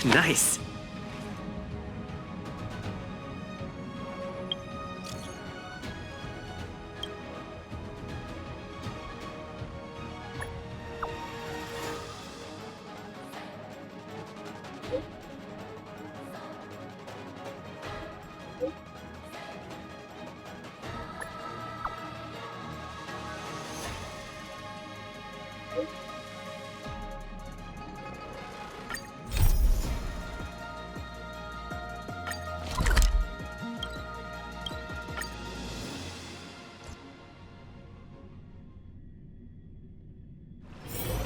Nice.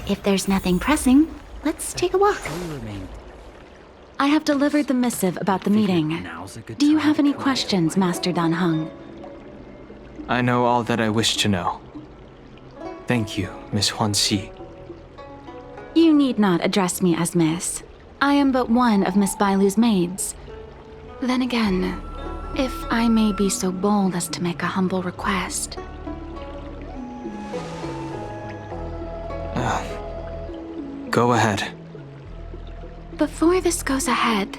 If there's nothing pressing, let's take a walk. I have delivered the missive about the meeting. Do you have any questions, Master Dan Heng? I know all that I wish to know. Thank you, Miss Huanxi. You need not address me as Miss. I am but one of Miss Bailu's maids. Then again, if I may be so bold as to make a humble request. Go ahead. Before this goes ahead...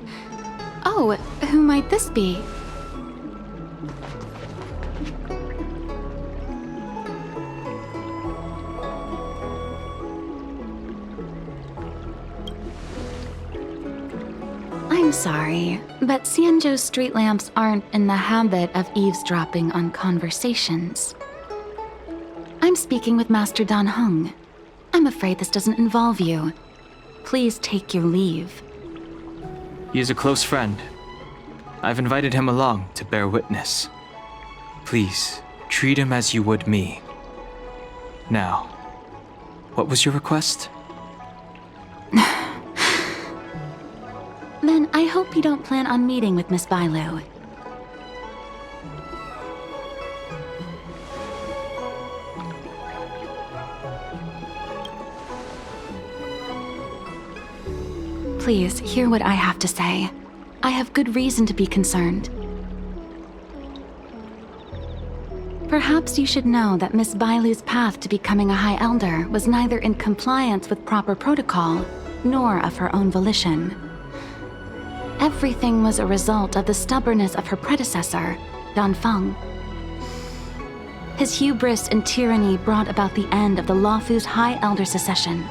Oh, who might this be? I'm sorry, but Xianzhou's street lamps aren't in the habit of eavesdropping on conversations. I'm speaking with Master Dan Heng. I'm afraid this doesn't involve you. Please take your leave. He is a close friend. I've invited him along to bear witness. Please, treat him as you would me. Now, what was your request? Then I hope you don't plan on meeting with Miss Bailu. Please, hear what I have to say. I have good reason to be concerned. Perhaps you should know that Miss Bailu's path to becoming a High Elder was neither in compliance with proper protocol, nor of her own volition. Everything was a result of the stubbornness of her predecessor, Dan Feng. His hubris and tyranny brought about the end of the Luofu's High Elder succession.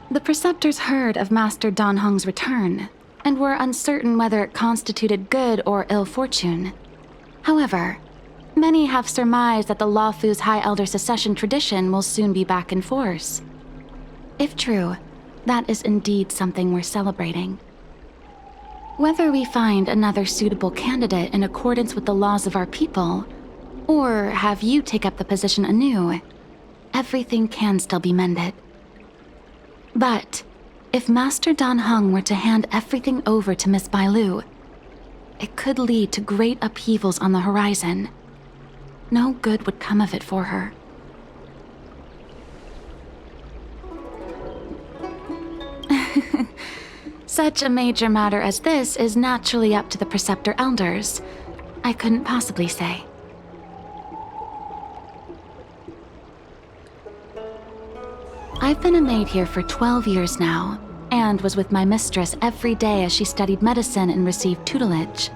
The preceptors heard of Master Dan Heng's return, and were uncertain whether it constituted good or ill fortune. However, many have surmised that the Luofu's High Elder succession tradition will soon be back in force. If true, that is indeed something worth celebrating. Whether we find another suitable candidate in accordance with the laws of our people, or have you take up the position anew, everything can still be mended. But if Master Dan Heng were to hand everything over to Miss Bailu, it could lead to great upheavals on the horizon. No good would come of it for her. Such a major matter as this is naturally up to the Preceptor Elders. I couldn't possibly say. I've been a maid here for 12 years now, and was with my mistress every day as she studied medicine and received tutelage.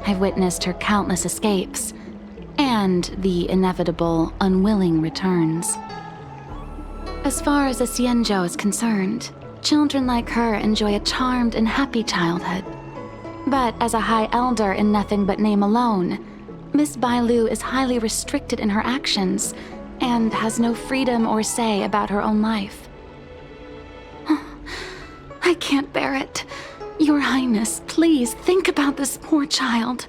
I've witnessed her countless escapes, and the inevitable, unwilling returns. As far as the Xianzhou is concerned, children like her enjoy a charmed and happy childhood. But as a High Elder in nothing but name alone, Miss Bailu is highly restricted in her actions, and has no freedom or say about her own life. I can't bear it. Your Highness, please think about this poor child.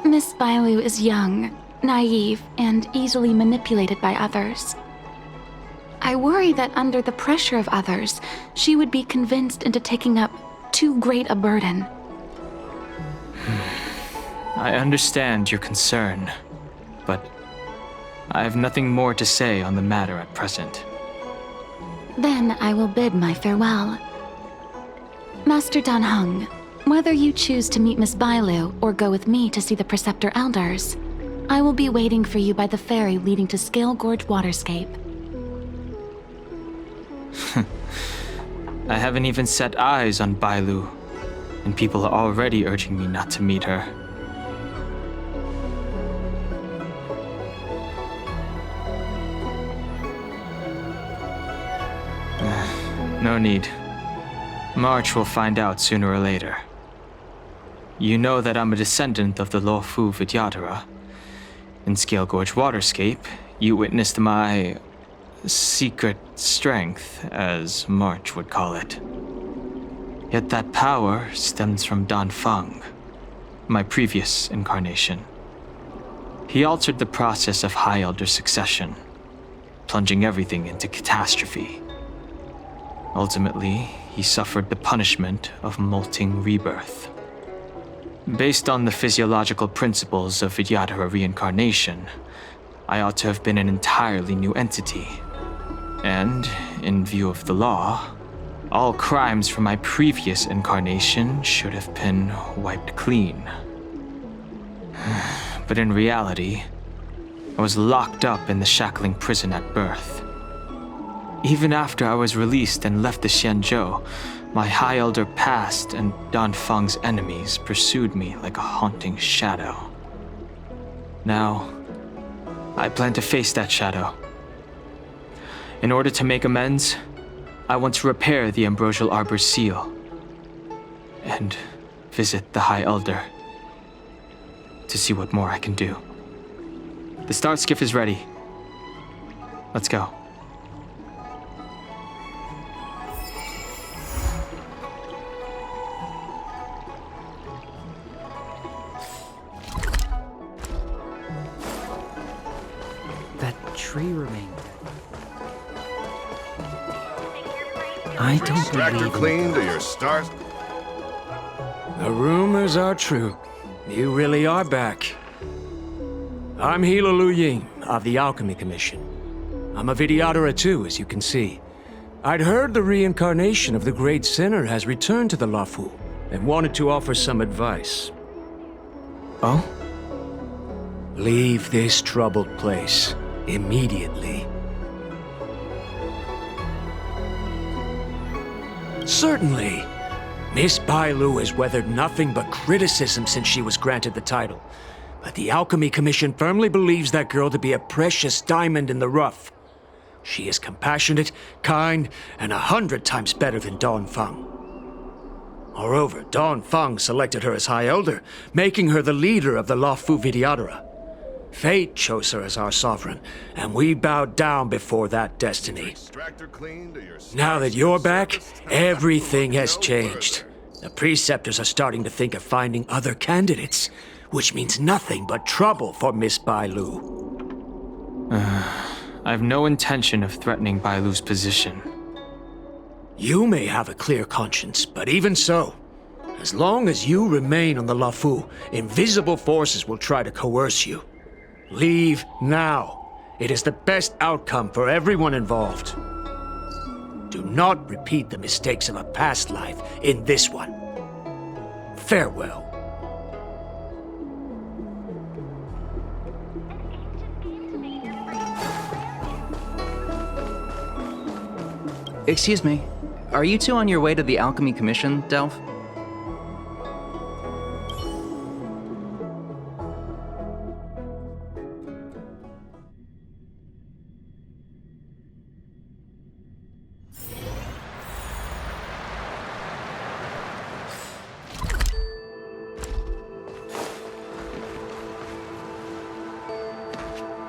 Miss Bailu is young, naive, and easily manipulated by others. I worry that under the pressure of others, she would be convinced into taking up too great a burden. I understand your concern, but I have nothing more to say on the matter at present. Then I will bid my farewell. Master Dan Heng, whether you choose to meet Miss Bailu or go with me to see the Preceptor Elders, I will be waiting for you by the ferry leading to Scale Gorge Waterscape. I haven't even set eyes on Bailu, and people are already urging me not to meet her. No need. March will find out sooner or later. You know that I'm a descendant of the Luofu Vidyadhara. In Scale Gorge Waterscape, you witnessed my secret strength, as March would call it. Yet that power stems from Danfeng, my previous incarnation. He altered the process of High Elder succession, plunging everything into catastrophe. Ultimately, he suffered the punishment of molting rebirth. Based on the physiological principles of Vidyadhara reincarnation, I ought to have been an entirely new entity. And, in view of the law, all crimes from my previous incarnation should have been wiped clean. But in reality, I was locked up in the shackling prison at birth. Even after I was released and left the Xianzhou, my High Elder past and Danfeng's enemies pursued me like a haunting shadow. Now, I plan to face that shadow. In order to make amends, I want to repair the Ambrosial Arbor's seal and visit the High Elder to see what more I can do. The start skiff is ready. Let's go. That tree remained. I don't Extractor believe cleaned or your stars? The rumors are true. You really are back. I'm Hila Lu Ying of the Alchemy Commission. I'm a Vidyadhara too, as you can see. I'd heard the reincarnation of the Great Sinner has returned to the Luofu and wanted to offer some advice. Oh? Leave this troubled place immediately. Certainly. Miss Bailu has weathered nothing but criticism since she was granted the title. But the Alchemy Commission firmly believes that girl to be a precious diamond in the rough. She is compassionate, kind, and 100 times better than Danfeng. Moreover, Danfeng selected her as High Elder, making her the leader of the Luofu Vidyadhara. Fate chose her as our sovereign, and we bowed down before that destiny. Extractor cleaned or your stars? Now that you're back, everything has changed. The preceptors are starting to think of finding other candidates, which means nothing but trouble for Miss Bailu. I have no intention of threatening Bailu's position. You may have a clear conscience, but even so, as long as you remain on the Luofu, invisible forces will try to coerce you. Leave now. It is the best outcome for everyone involved. Do not repeat the mistakes of a past life in this one. Farewell. Excuse me. Are you two on your way to the Alchemy Commission, Delph?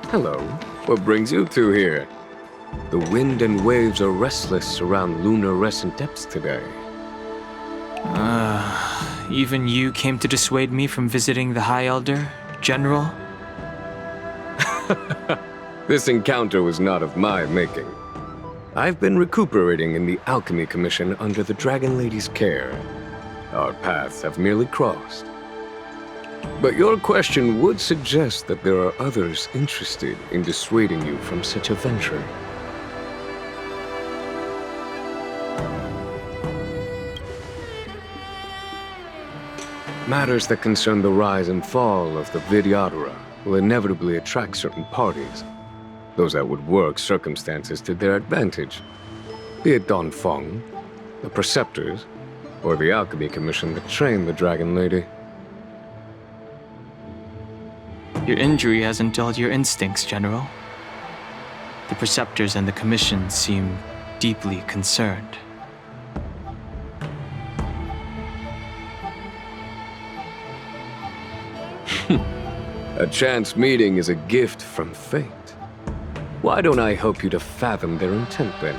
Hello. What brings you two here? The wind and waves are restless around lunar-rescent depths today. Even you came to dissuade me from visiting the High Elder, General? This encounter was not of my making. I've been recuperating in the Alchemy Commission under the Dragon Lady's care. Our paths have merely crossed. But your question would suggest that there are others interested in dissuading you from such a venture. Matters that concern the rise and fall of the Vidyadhara will inevitably attract certain parties, those that would work circumstances to their advantage. Be it Don Feng, the Preceptors, or the Alchemy Commission that trained the Dragon Lady. Your injury hasn't dulled your instincts, General. The Preceptors and the Commission seem deeply concerned. A chance meeting is a gift from fate. Why don't I help you to fathom their intent, then?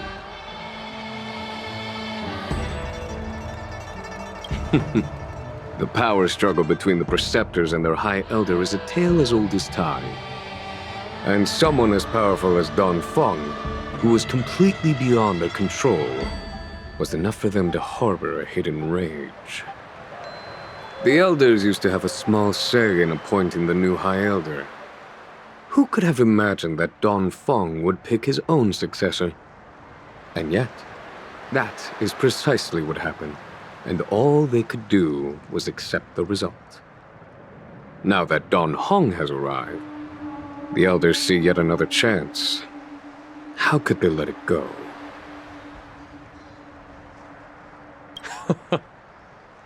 The power struggle between the Preceptors and their High Elder is a tale as old as time. And someone as powerful as Don Feng, who was completely beyond their control, was enough for them to harbor a hidden rage. The Elders used to have a small say in appointing the new High Elder. Who could have imagined that Don Feng would pick his own successor? And yet, that is precisely what happened, and all they could do was accept the result. Now that Don Hong has arrived, the Elders see yet another chance. How could they let it go?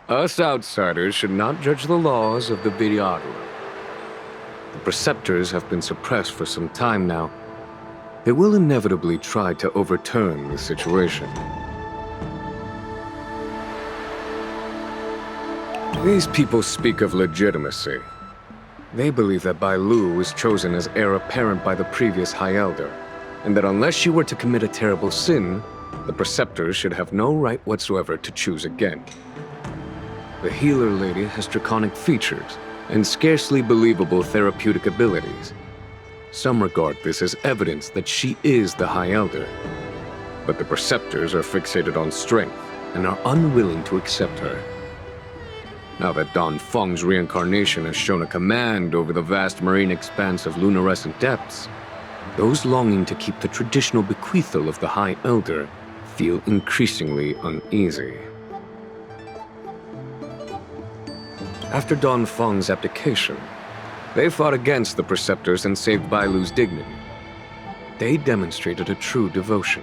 Us outsiders should not judge the laws of the Betrayal. The Preceptors have been suppressed for some time now. They will inevitably try to overturn the situation. These people speak of legitimacy. They believe that Bailu was chosen as heir apparent by the previous High Elder, and that unless you were to commit a terrible sin, the Preceptors should have no right whatsoever to choose again. The healer lady has draconic features and scarcely believable therapeutic abilities. Some regard this as evidence that she is the High Elder, but the Preceptors are fixated on strength and are unwilling to accept her. Now that Don Feng's reincarnation has shown a command over the vast marine expanse of luminescent depths, those longing to keep the traditional bequeathal of the High Elder feel increasingly uneasy. After Don Feng's abdication, they fought against the Preceptors and saved Bailu's dignity. They demonstrated a true devotion.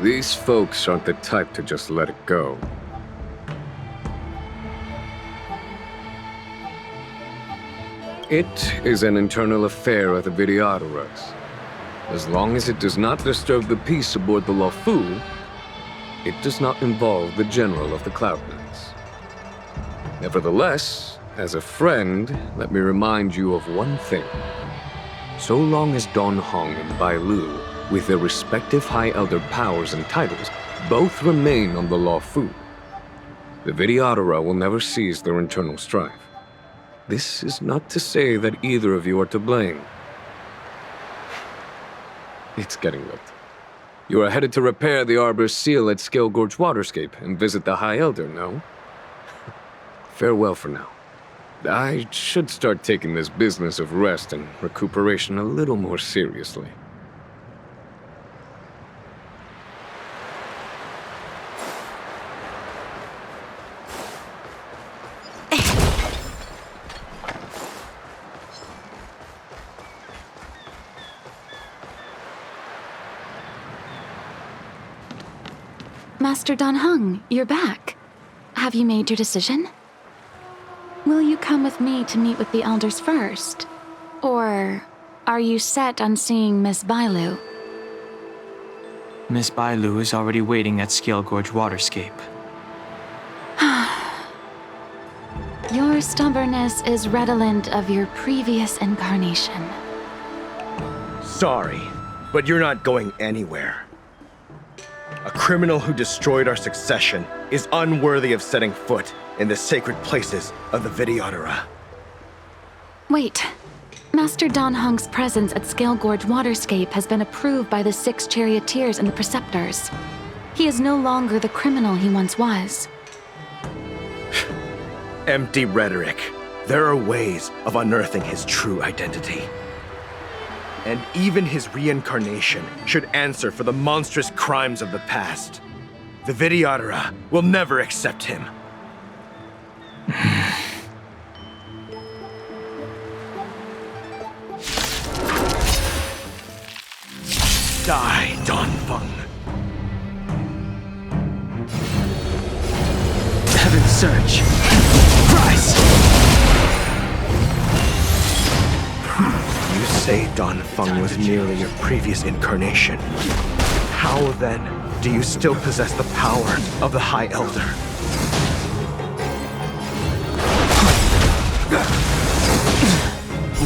These folks aren't the type to just let it go. It is an internal affair of the Vidyadharas. As long as it does not disturb the peace aboard the Luofu, it does not involve the General of the Cloud Knights. Nevertheless, as a friend, let me remind you of one thing. So long as Don Hong and Bailu, with their respective High Elder powers and titles, both remain on the Luofu, the Vidyadhara will never cease their internal strife. This is not to say that either of you are to blame. It's getting late. You are headed to repair the Arbor's seal at Scale Gorge Waterscape and visit the High Elder, no? Farewell for now. I should start taking this business of rest and recuperation a little more seriously. Master Don Heng, you're back. Have you made your decision? Will you come with me to meet with the Elders first? Or are you set on seeing Miss Bailu? Miss Bailu is already waiting at Scale Gorge Waterscape. Your stubbornness is redolent of your previous incarnation. Sorry, but you're not going anywhere. A criminal who destroyed our succession is unworthy of setting foot in the sacred places of the Vidyadhara. Wait. Master Don Heng's presence at Scale Gorge Waterscape has been approved by the 6 charioteers and the Preceptors. He is no longer the criminal he once was. Empty rhetoric. There are ways of unearthing his true identity. And even his reincarnation should answer for the monstrous crimes of the past. The Vidyadhara will never accept him. Die, Don Feng. Seventh surge. Rise! You say Don Feng was merely your previous incarnation. How then do you still possess the power of the High Elder?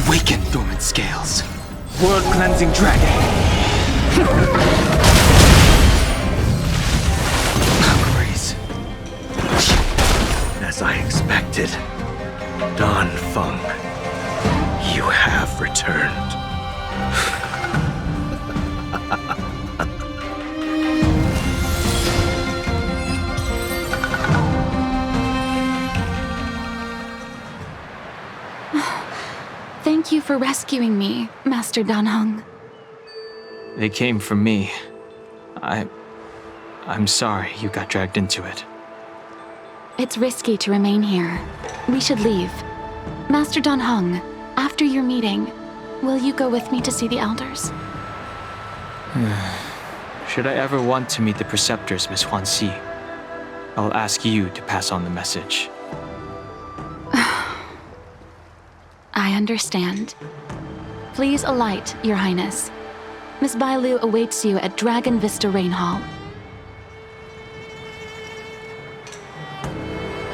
Awaken, dormant scales. World-cleansing dragon. Grace. As I expected, Don Feng, you have returned. Thank you for rescuing me, Master Dan Heng. They came for me. I'm sorry you got dragged into it. It's risky to remain here. We should leave. Master Dan Heng, after your meeting, will you go with me to see the elders? Should I ever want to meet the preceptors, Miss Huanxi, I'll ask you to pass on the message. I understand. Please alight, Your Highness. Miss Bailu awaits you at Dragon Vista Rain Hall.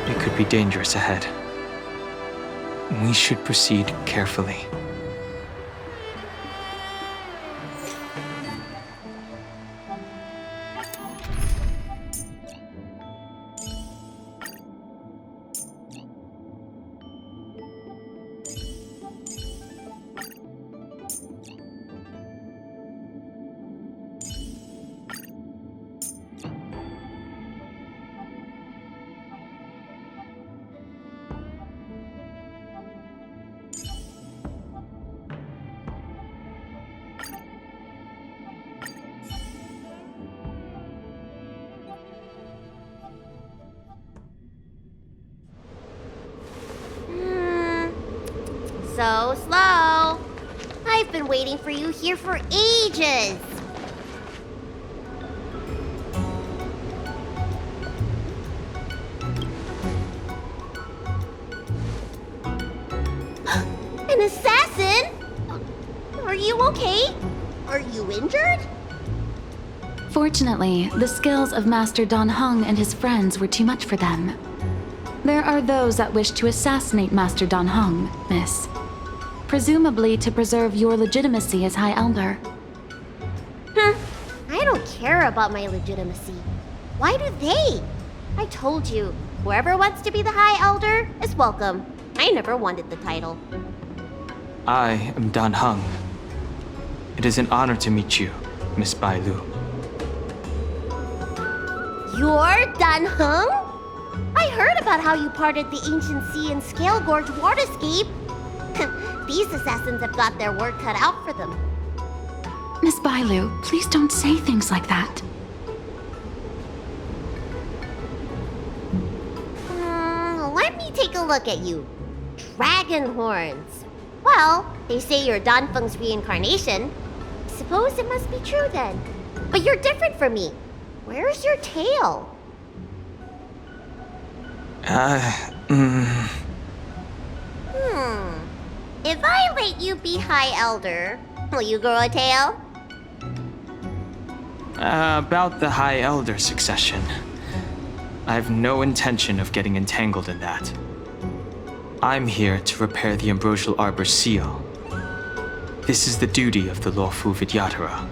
It could be dangerous ahead. We should proceed carefully. So slow. I've been waiting for you here for ages. An assassin? Are you okay? Are you injured? Fortunately, the skills of Master Dan Heng and his friends were too much for them. There are those that wish to assassinate Master Dan Heng, Miss. Presumably to preserve your legitimacy as High Elder. I don't care about my legitimacy. Why do they? I told you, whoever wants to be the High Elder is welcome. I never wanted the title. I am Dan Heng. It is an honor to meet you, Miss Bailu. You're Dan Heng? I heard about how you parted the ancient sea and Scale Gorge waterscape. These assassins have got their work cut out for them. Miss Bailu, please don't say things like that. Let me take a look at you. Dragon horns. Well, they say you're Dan Feng's reincarnation. Suppose it must be true then. But you're different from me. Where's your tail? If I let you be High Elder, will you grow a tail? About the High Elder succession. I have no intention of getting entangled in that. I'm here to repair the Ambrosial Arbor's seal. This is the duty of the lawful Vidyadhara.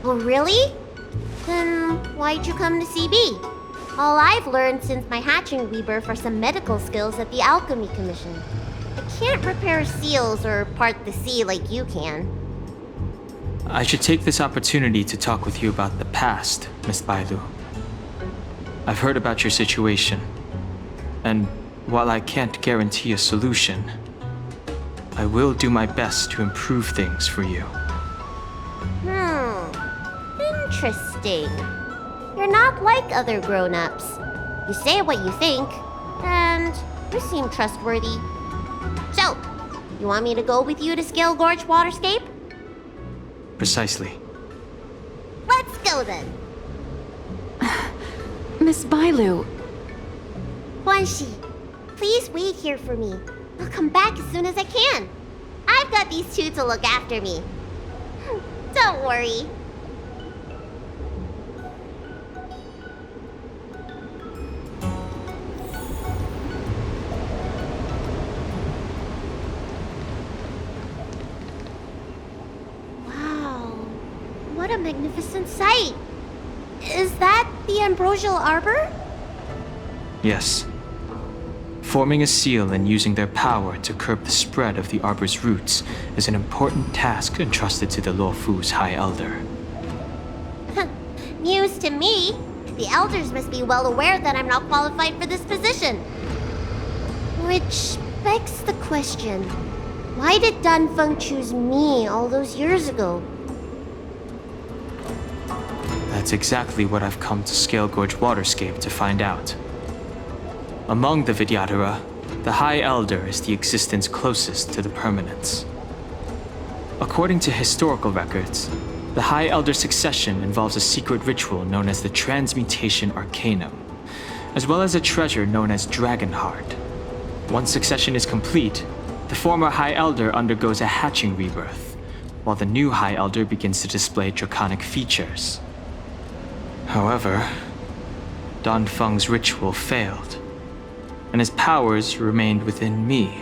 Oh, really? Then why'd you come to CB? All I've learned since my hatching rebirth are some medical skills at the Alchemy Commission. I can't repair seals or part the sea like you can. I should take this opportunity to talk with you about the past, Miss Bailu. I've heard about your situation, and while I can't guarantee a solution, I will do my best to improve things for you. Interesting. You're not like other grown-ups. You say what you think, and you seem trustworthy. So, you want me to go with you to Scale Gorge Waterscape? Precisely. Let's go then. Miss Bailu, Guanxi, please wait here for me. I'll come back as soon as I can. I've got these two to look after me. Don't worry. Wow, what a magnificent sight. Is that the ambrosial arbor? Yes. Forming a seal and using their power to curb the spread of the arbor's roots is an important task entrusted to the Luofu's High Elder. News to me. The elders must be well aware that I'm not qualified for this position. Which begs the question, why did Danfeng choose me all those years ago? That's exactly what I've come to Scale Gorge Waterscape to find out. Among the Vidyadhara, the High Elder is the existence closest to the permanence. According to historical records, the High Elder succession involves a secret ritual known as the Transmutation Arcanum, as well as a treasure known as Dragon Heart. Once succession is complete, the former High Elder undergoes a hatching rebirth, while the new High Elder begins to display draconic features. However, Danfeng's ritual failed, and his powers remained within me.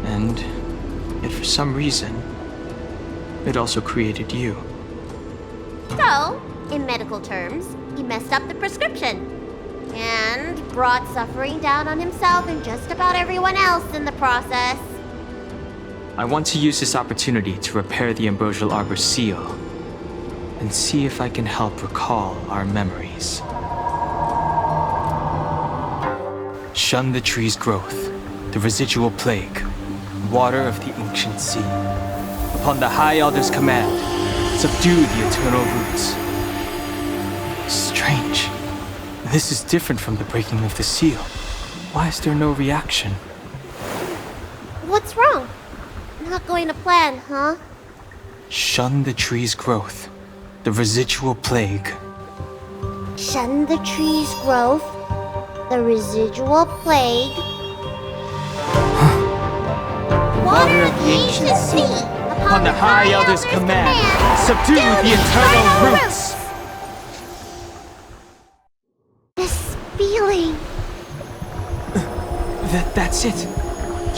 And yet for some reason, it also created you. So, in medical terms, he messed up the prescription. And brought suffering down on himself and just about everyone else in the process. I want to use this opportunity to repair the ambrosial arbor's seal, and see if I can help recall our memories. Shun the tree's growth, the residual plague, water of the ancient sea. Upon the High Elder's command, subdue the eternal roots. Strange. This is different from the breaking of the seal. Why is there no reaction? What's wrong? Not going to plan, huh? Shun the tree's growth, the residual plague. Shun the tree's growth, the residual plague. Water of the ancient sea. Upon the High Elder's command, subdue the eternal roots. This feeling. That's it.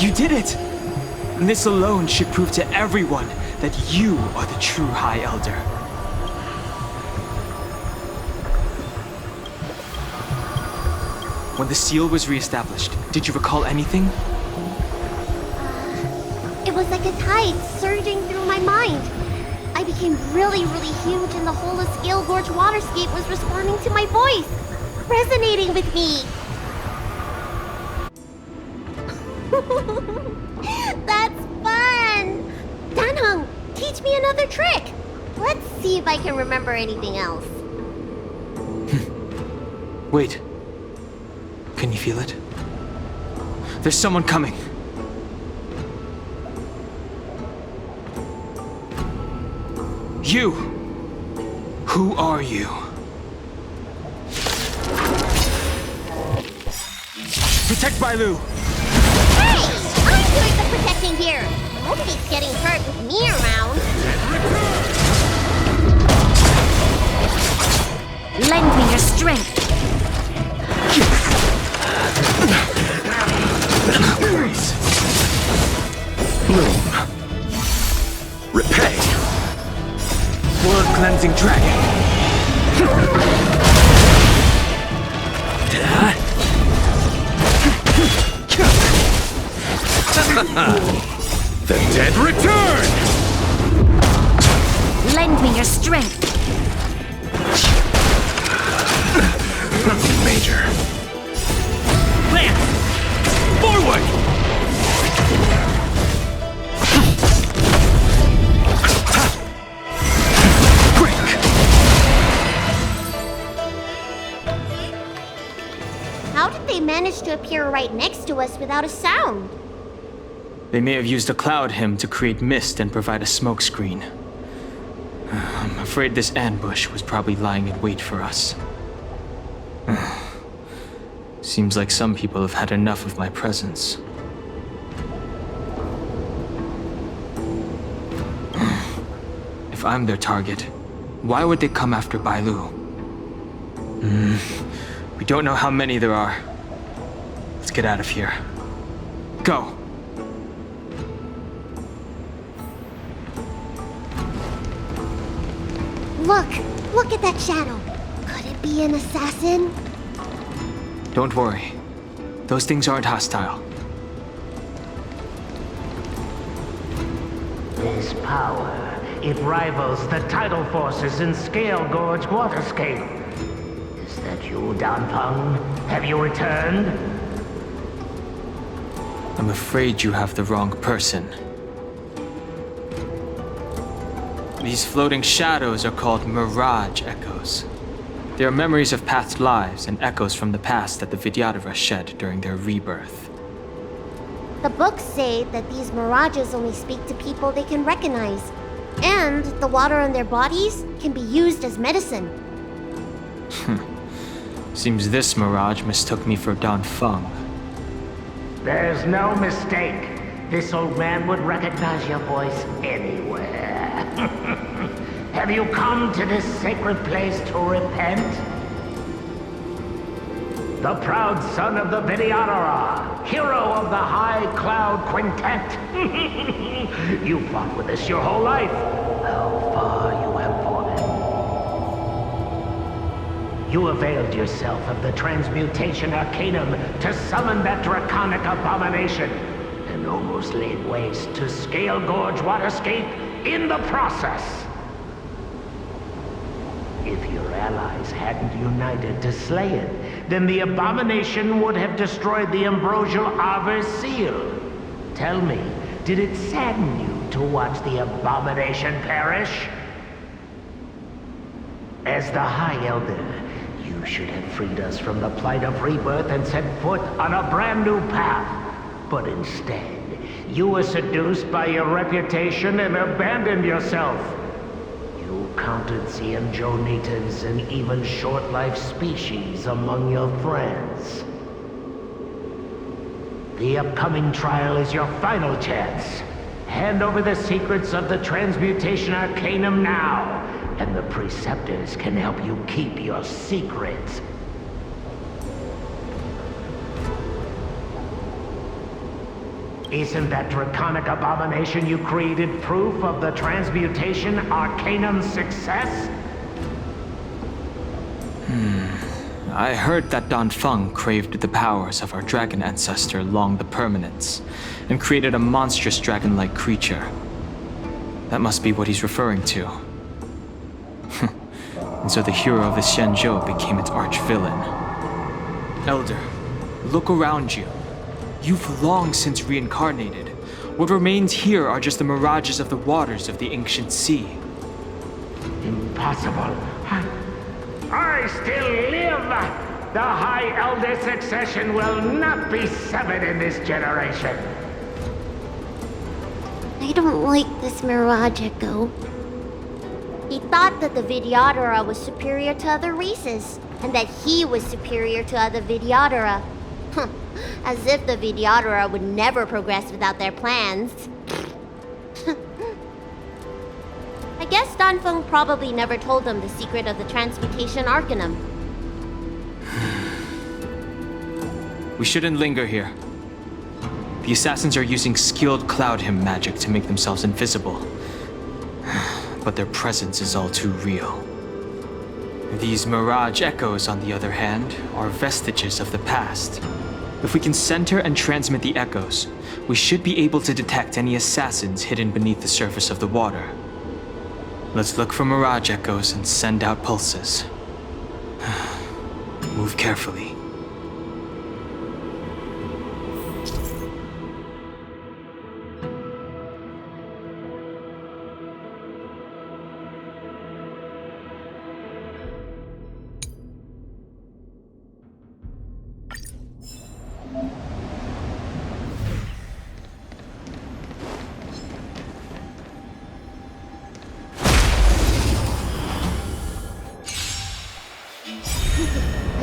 You did it. And this alone should prove to everyone that you are the true High Elder. When the seal was reestablished, did you recall anything? It was like a tide surging through my mind. I became really huge and the whole of Scale Gorge Waterscape was responding to my voice, resonating with me. That's fun! Danheng, teach me another trick. Let's see if I can remember anything else. Wait. Can you feel it? There's someone coming. You! Who are you? Protect Bailu! Hey! I'm doing the protecting here! Nobody's getting hurt with me around. Lend me your strength. Bloom. Repay. Blood-cleansing dragon. The dead return! Lend me your strength. Nothing major. Lance! Forward! How did they manage to appear right next to us without a sound? They may have used a cloud hymn to create mist and provide a smokescreen. I'm afraid this ambush was probably lying in wait for us. Seems like some people have had enough of my presence. If I'm their target, why would they come after Bailu? We don't know how many there are. Let's get out of here. Go! Look at that shadow. Could it be an assassin? Don't worry. Those things aren't hostile. This power, it rivals the tidal forces in Scale Gorge Waterscape. Is that you, Danfeng? Have you returned? I'm afraid you have the wrong person. These floating shadows are called Mirage Echoes. They are memories of past lives and echoes from the past that the Vidyadhara shed during their rebirth. The books say that these mirages only speak to people they can recognize. And the water on their bodies can be used as medicine. Seems this mirage mistook me for Danfeng. There's no mistake. This old man would recognize your voice anywhere. Have you come to this sacred place to repent? The proud son of the Vidyadhara, hero of the High Cloud Quintet. You fought with us your whole life. How far you have fallen. You availed yourself of the transmutation arcanum to summon that draconic abomination, and almost laid waste to Scale Gorge Waterscape in the process. If your allies hadn't united to slay it, then the abomination would have destroyed the ambrosial Arbor's seal. Tell me, did it sadden you to watch the abomination perish? As the High Elder, you should have freed us from the plight of rebirth and set foot on a brand new path. But instead, you were seduced by your reputation and abandoned yourself. You counted Xianzhou natives and even short-life species among your friends. The upcoming trial is your final chance. Hand over the secrets of the transmutation arcanum now, and the preceptors can help you keep your secret. Isn't that draconic abomination you created proof of the transmutation arcanum's success? I heard that Danfeng craved the powers of our dragon ancestor Long the Permanence, and created a monstrous dragon-like creature. That must be what he's referring to. And so the hero of the Xianzhou became its arch-villain. Elder, look around you. You've long since reincarnated. What remains here are just the mirages of the waters of the ancient sea. Impossible. I still live! The High Elder succession will not be severed in this generation. I don't like this Mirage Echo. He thought that the Vidyadhara was superior to other races, and that he was superior to other Vidyadhara. As if the Vidyadhara would never progress without their plans. I guess Danfeng probably never told them the secret of the transmutation arcanum. We shouldn't linger here. The assassins are using skilled cloud hymn magic to make themselves invisible. But their presence is all too real. These Mirage Echoes, on the other hand, are vestiges of the past. If we can center and transmit the echoes, we should be able to detect any assassins hidden beneath the surface of the water. Let's look for Mirage Echoes and send out pulses. Move carefully.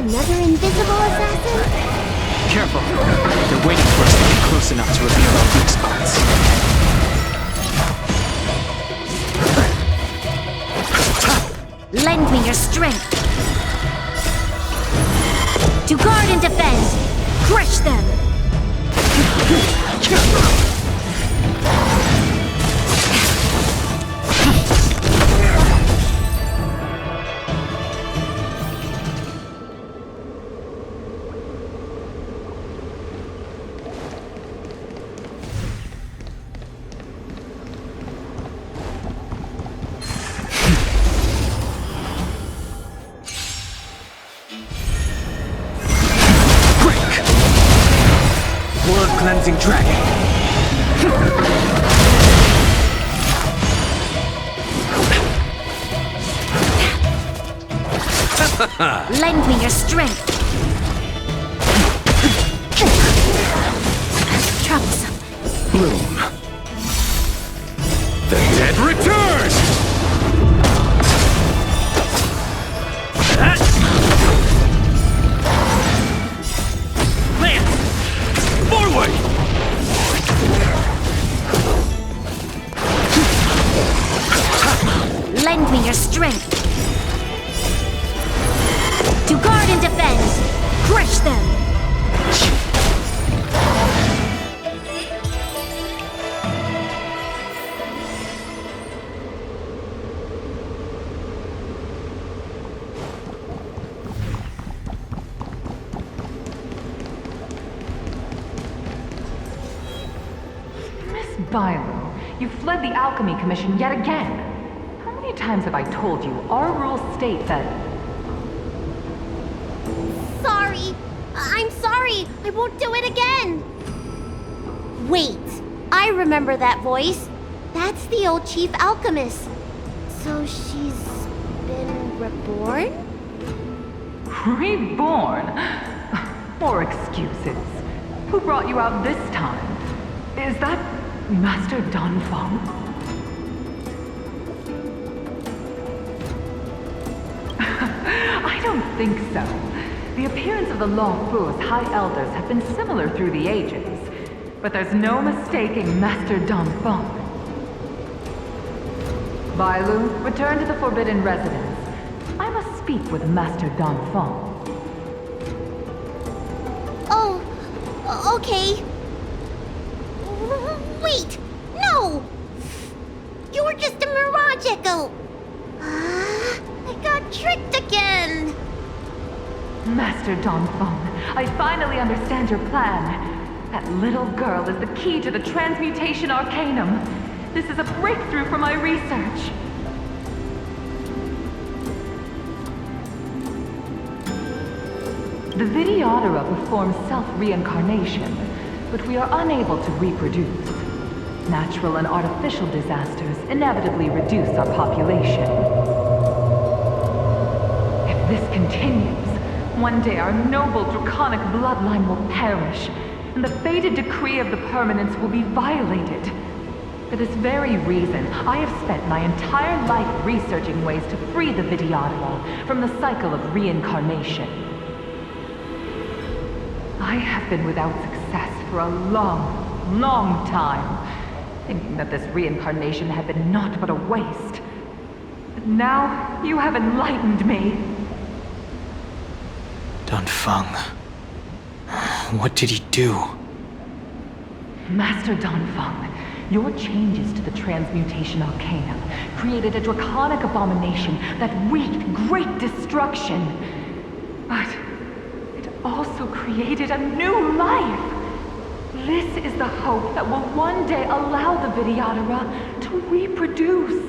Another invisible assassin? Careful. They're waiting for us to get close enough to reveal our weak spots. Lend me your strength. To guard and defend. Crush them. Cleansing dragon. Lend me your strength. Troublesome. Bloom. The dead return! Lance! Forward! Lend me your strength. To guard and defend. Crush them. Bailu, you fled the Alchemy Commission yet again. How many times have I told you our rules state that... Sorry. I'm sorry. I won't do it again. Wait. I remember that voice. That's the old chief alchemist. So she's been reborn? Reborn? More excuses. Who brought you out this time? Is that Master Danfeng? I don't think so. The appearance of the Longfu's High Elders have been similar through the ages, but there's no mistaking Master Danfeng. Bailu, return to the Forbidden Residence. I must speak with Master Danfeng. Oh, okay. Wait! No! You were just a mirage echo! I got tricked again! Master Danfeng, I finally understand your plan. That little girl is the key to the Transmutation Arcanum. This is a breakthrough for my research. The Videodora performs self-reincarnation, but we are unable to reproduce. Natural and artificial disasters inevitably reduce our population. If this continues, one day our noble draconic bloodline will perish, and the fated decree of the permanence will be violated. For this very reason, I have spent my entire life researching ways to free the Videodora from the cycle of reincarnation. I have been without success for a long time, thinking that this reincarnation had been naught but a waste. But now, you have enlightened me. Danfeng. What did he do? Master Danfeng, your changes to the Transmutation Arcanum created a draconic abomination that wreaked great destruction. But it also created a new life. This is the hope that will one day allow the Videodora to reproduce.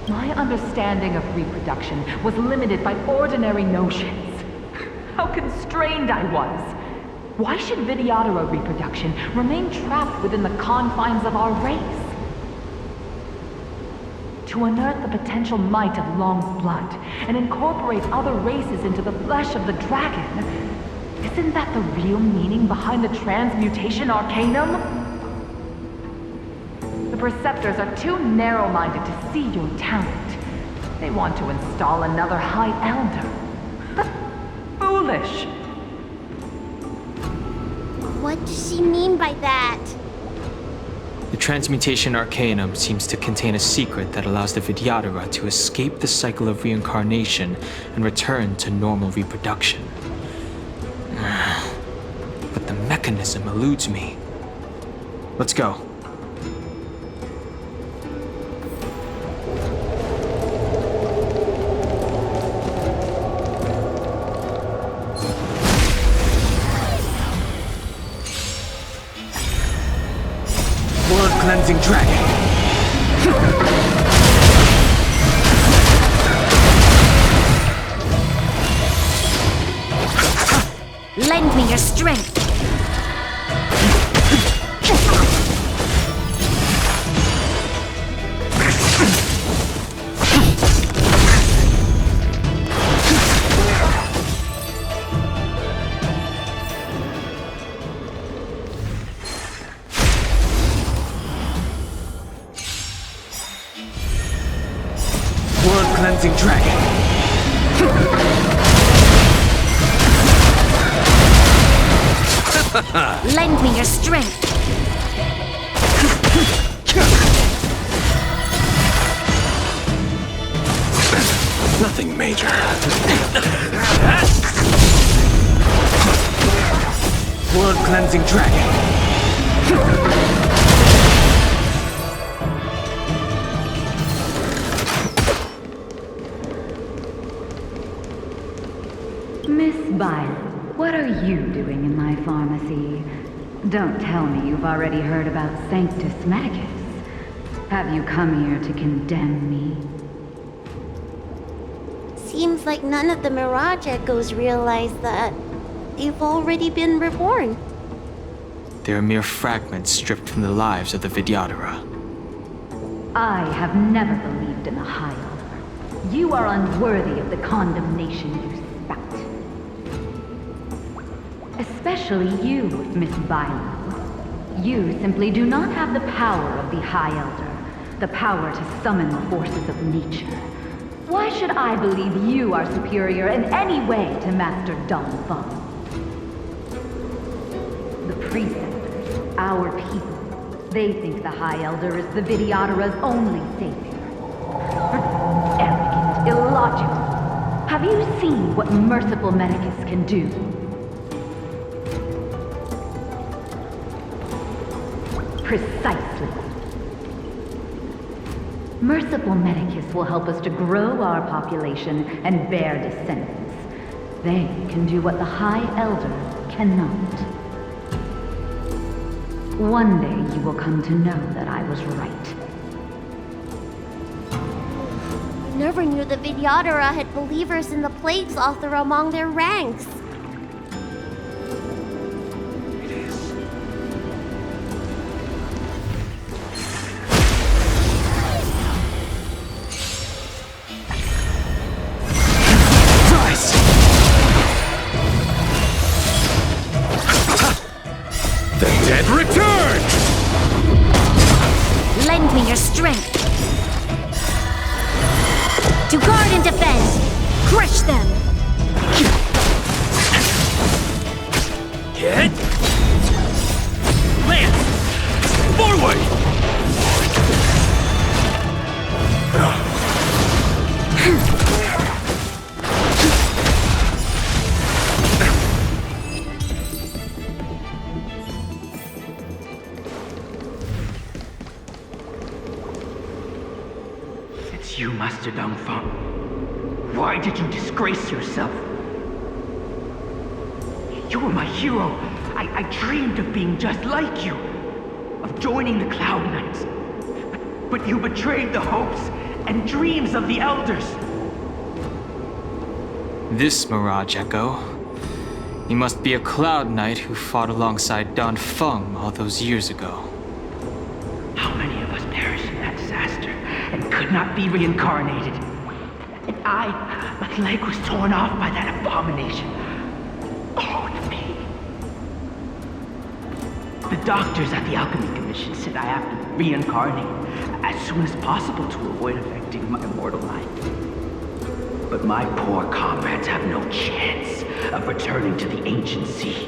My understanding of reproduction was limited by ordinary notions. How constrained I was. Why should Videodora reproduction remain trapped within the confines of our race? To unearth the potential might of Long's blood and incorporate other races into the flesh of the dragon, isn't that the real meaning behind the Transmutation Arcanum? The Preceptors are too narrow-minded to see your talent. They want to install another High Elder. foolish. What does she mean by that? The Transmutation Arcanum seems to contain a secret that allows the Vidyadhara to escape the cycle of reincarnation and return to normal reproduction. But the mechanism eludes me. Let's go. Blood-cleansing dragon. Lend me your strength. Blood-cleansing dragon. Lend me your strength. Nothing major. Blood-cleansing dragon. Miss Bailu, what are you doing in my pharmacy? Don't tell me you've already heard about Sanctus Medicus. Have you come here to condemn me? Seems like none of the Mirage Echoes realize that they've already been reborn. They are mere fragments stripped from the lives of the Vidyadhara. I have never believed in the High Elder. You are unworthy of the condemnation you spout. Especially you, Miss Bailu. You simply do not have the power of the High Elder, the power to summon the forces of nature. Why should I believe you are superior in any way to Master Dongfeng? The Preceptors, our people, they think the High Elder is the Vidyadhara's only savior. Arrogant, illogical. Have you seen what merciful Medicus can do? Precisely. Merciful Medicus will help us to grow our population and bear descendants. They can do what the High Elder cannot. One day you will come to know that I was right. Never knew the Vidyadhara had believers in the Plagues Author among their ranks. Lend me your strength. To guard and defend. Crush them. Hit! Lance! Forward! It's you, Master Dongfeng. Why did you disgrace yourself? You were my hero. I dreamed of being just like you. Of joining the Cloud Knights. But you betrayed the hopes and dreams of the Elders. This Mirage Echo. He must be a Cloud Knight who fought alongside Dongfeng all those years ago. How many of us perished in that disaster and could not be reincarnated? And my leg was torn off by that abomination. Oh, the pain. The doctors at the Alchemy Commission said I have to reincarnate as soon as possible to avoid affecting my immortal life. But my poor comrades have no chance of returning to the ancient sea.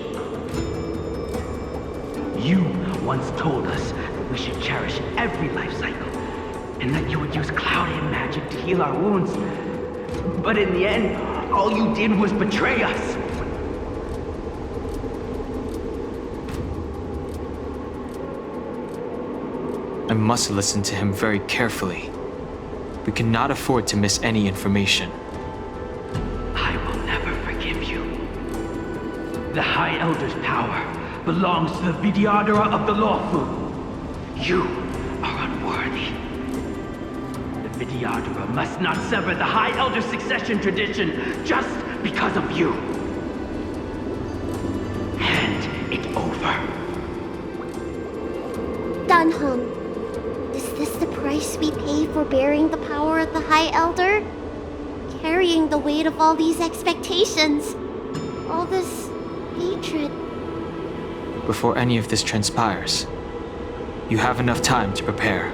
You once told us that we should cherish every life cycle, and that you would use cloudy magic to heal our wounds. But in the end, all you did was betray us. I must listen to him very carefully. We cannot afford to miss any information. I will never forgive you. The High Elder's power belongs to the Vidyadhara of the lawful. You are unworthy. The Vidyadhara must not sever the High Elder's succession tradition just because of you. Hand it over. Dan Heng, is this the price we pay for bearing the power of the High Elder? Carrying the weight of all these expectations. All this hatred. Before any of this transpires, you have enough time to prepare.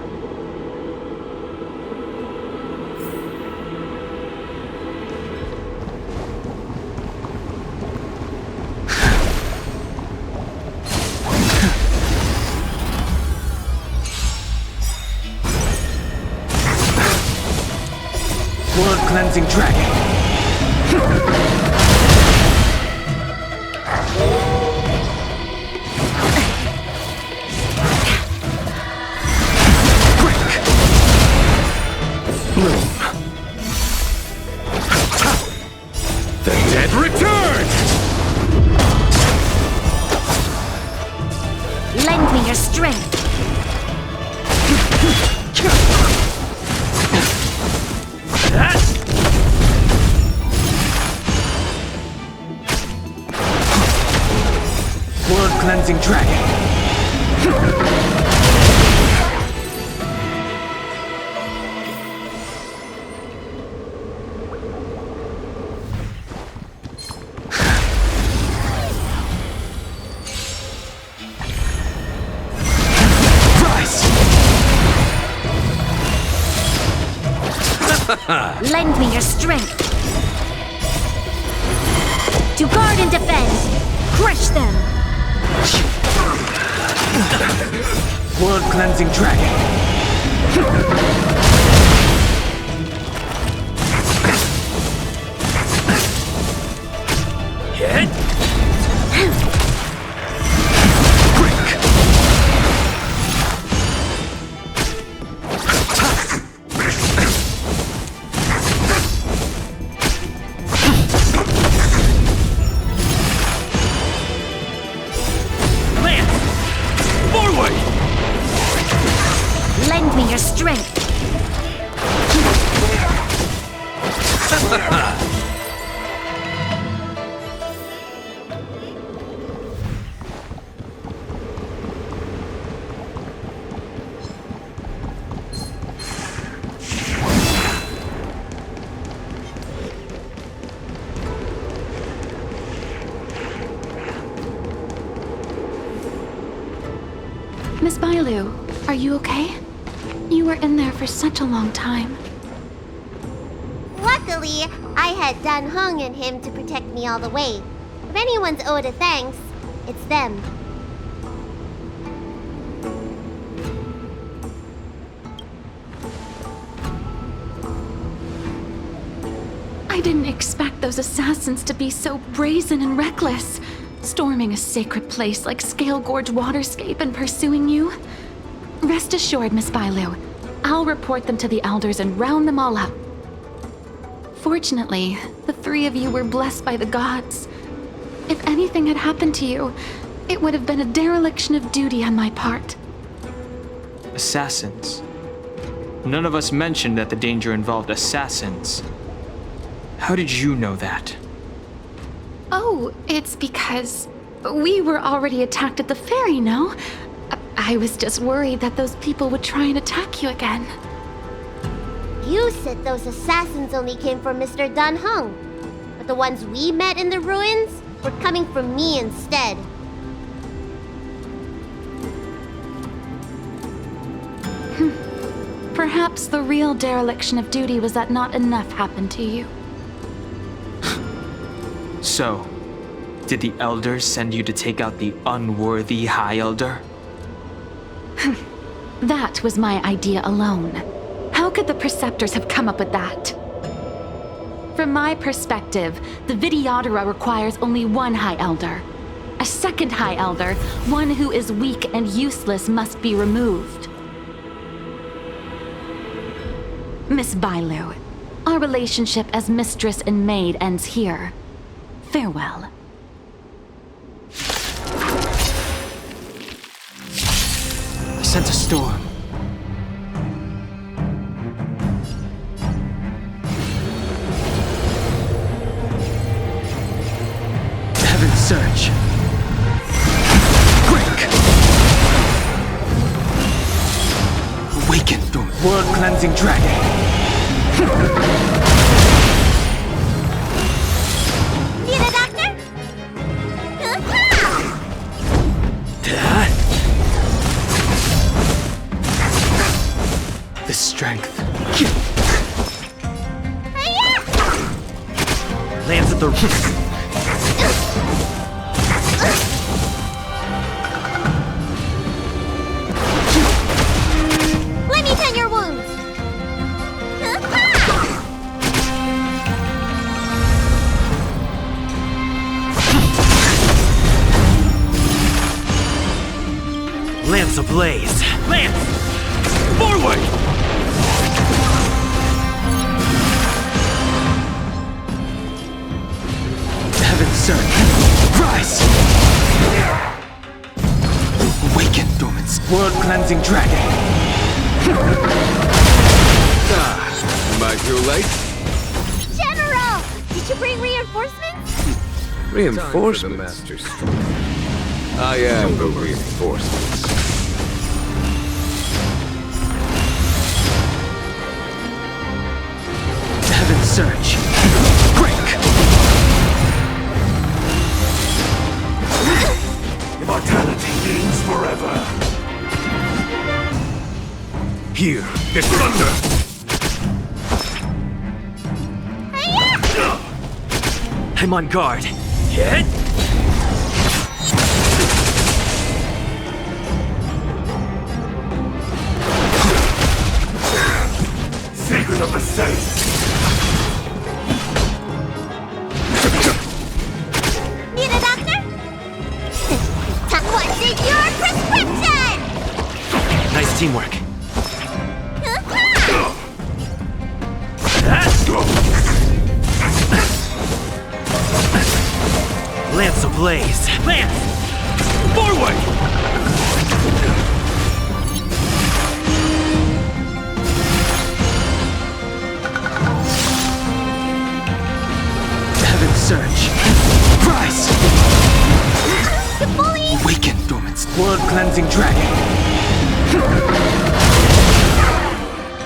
Blood-cleansing dragon! The dead return! Lend me your strength. Blood-cleansing dragon! Lend me your strength. To guard and defend. Crush them. Blood-cleansing dragon! Hit! Lend me your strength. Miss Bailu, are you okay? You were in there for such a long time. Luckily, I had Dan Heng and him to protect me all the way. If anyone's owed a thanks, it's them. I didn't expect those assassins to be so brazen and reckless, storming a sacred place like Scale Gorge Waterscape and pursuing you. Rest assured, Miss Bailu, I'll report them to the elders and round them all up. Fortunately, the three of you were blessed by the gods. If anything had happened to you, it would have been a dereliction of duty on my part. Assassins? None of us mentioned that the danger involved assassins. How did you know that? Oh, it's because we were already attacked at the ferry, no? I was just worried that those people would try and attack you again. You said those assassins only came from Mr. Dan Heng, but the ones we met in the ruins were coming from me instead. Perhaps the real dereliction of duty was that not enough happened to you. So, did the elders send you to take out the unworthy High Elder? That was my idea alone. How could the Preceptors have come up with that? From my perspective, the Videodora requires only one High Elder. A second High Elder, one who is weak and useless, must be removed. Miss Bailu, our relationship as mistress and maid ends here. Farewell. I sent a storm. Heaven's surge. Break! Awaken, the world-cleansing dragon. Need a doctor? The strength. Lands at the... Let me tend your wounds. Lance ablaze! Lance! Forward! Heaven's surge. Rise! Awaken, dormants. World-cleansing dragon. Am I too late? General! Did you bring reinforcements? Reinforcements? I am the reinforcements. Heaven's surge. Break! Immortality means forever. Here, this thunder! I'm on guard. Hit! Secret of the Saints! Need a doctor? What's in your prescription? Nice teamwork. Lance ablaze! Lance! Forward! Heaven's surge. Rise! The bully! Awaken, dormants. World-cleansing dragon.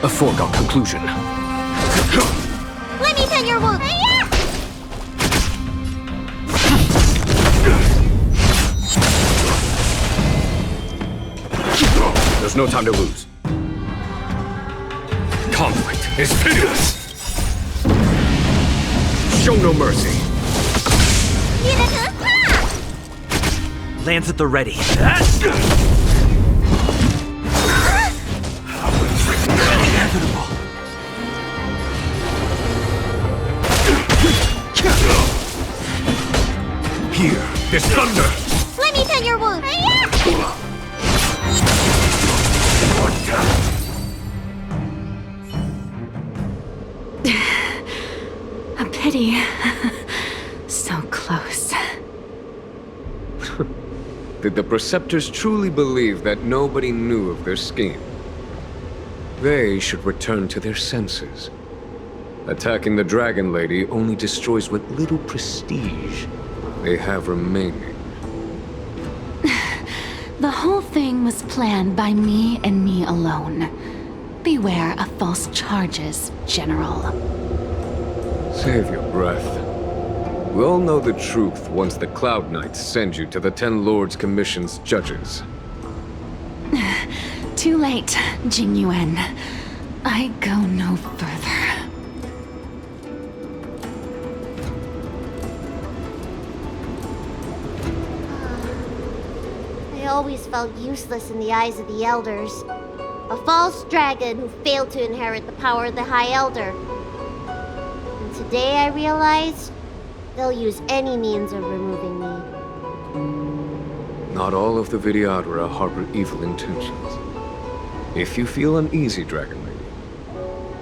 A foregone conclusion. Let me tend your wounds. There's no time to lose. Conflict is pitiless. Show no mercy. Need a Lance at the ready. Inevitable. Here, this thunder! Let me tend your wounds. A pity. So close. Did the Preceptors truly believe that nobody knew of their scheme? They should return to their senses. Attacking the Dragon Lady only destroys what little prestige they have remaining. The whole thing was planned by me and me alone. Beware of false charges, General. Save your breath. We all know the truth once the Cloud Knights send you to the Ten Lords Commission's judges. Too late, Jing Yuan. I go no further. always felt useless in the eyes of the elders. A false dragon who failed to inherit the power of the High Elder. And today I realized they'll use any means of removing me. Not all of the Vidyadhara harbor evil intentions. If you feel uneasy, Dragon Lady,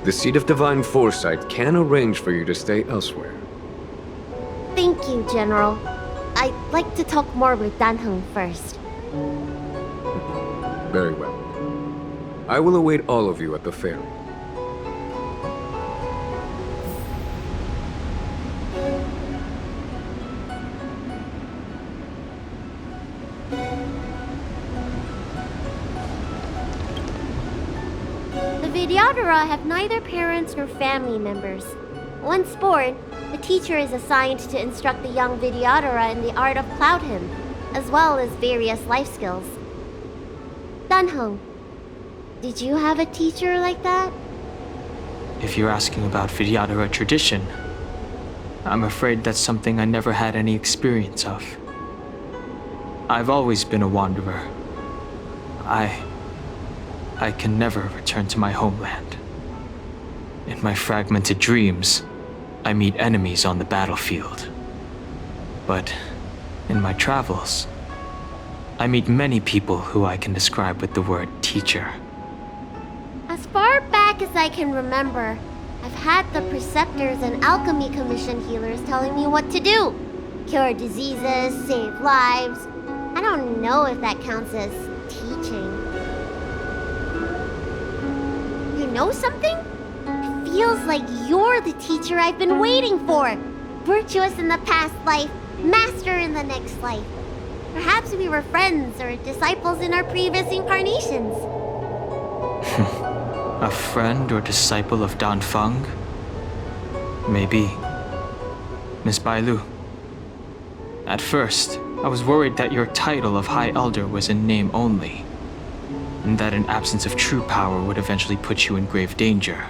the Seat of Divine Foresight can arrange for you to stay elsewhere. Thank you, General. I'd like to talk more with Dan Heng first. Very well. I will await all of you at the ferry. The Vidyadhara have neither parents nor family members. Once born, the teacher is assigned to instruct the young Vidyadhara in the art of Cloud Hymn, as well as various life skills. Dan Heng, did you have a teacher like that? If you're asking about Vidyadhara tradition, I'm afraid that's something I never had any experience of. I've always been a wanderer. I can never return to my homeland. In my fragmented dreams, I meet enemies on the battlefield. But in my travels, I meet many people who I can describe with the word teacher. As far back as I can remember, I've had the preceptors and alchemy commission healers telling me what to do. Cure diseases, save lives. I don't know if that counts as teaching. You know something? It feels like you're the teacher I've been waiting for. Virtuous in the past life, master in the next life. Perhaps we were friends or disciples in our previous incarnations. A friend or disciple of Dan Feng? Maybe. Miss Bailu. At first, I was worried that your title of High Elder was in name only, and that an absence of true power would eventually put you in grave danger.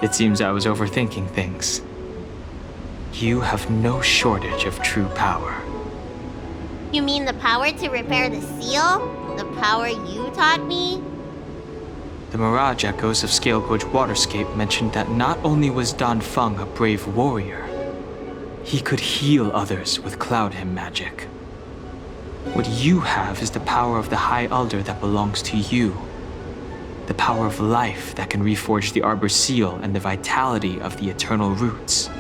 It seems I was overthinking things. You have no shortage of true power. You mean the power to repair the seal? The power you taught me? The Mirage echoes of Scale Gorge Waterscape mentioned that not only was Dan Feng a brave warrior, he could heal others with Cloud Hymn magic. What you have is the power of the High Elder that belongs to you. The power of life that can reforge the Arbor Seal and the vitality of the eternal roots.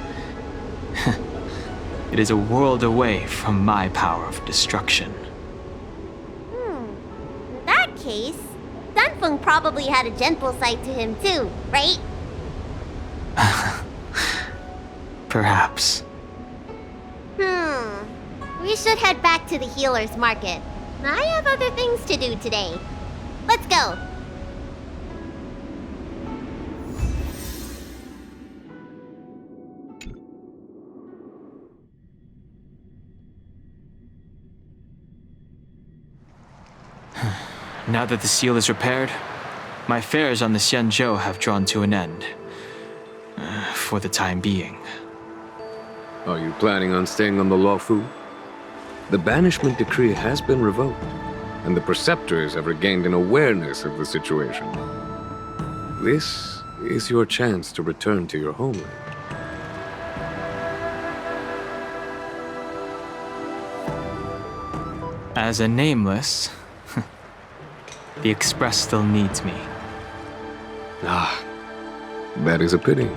It is a world away from my power of destruction. In that case, Danfeng probably had a gentle side to him too, right? Perhaps. We should head back to the healer's market. I have other things to do today. Let's go. Now that the seal is repaired, my affairs on the Xianzhou have drawn to an end. For the time being. Are you planning on staying on the Luofu? The banishment decree has been revoked, and the preceptors have regained an awareness of the situation. This is your chance to return to your homeland. As a nameless, the Express still needs me. Ah, that is a pity.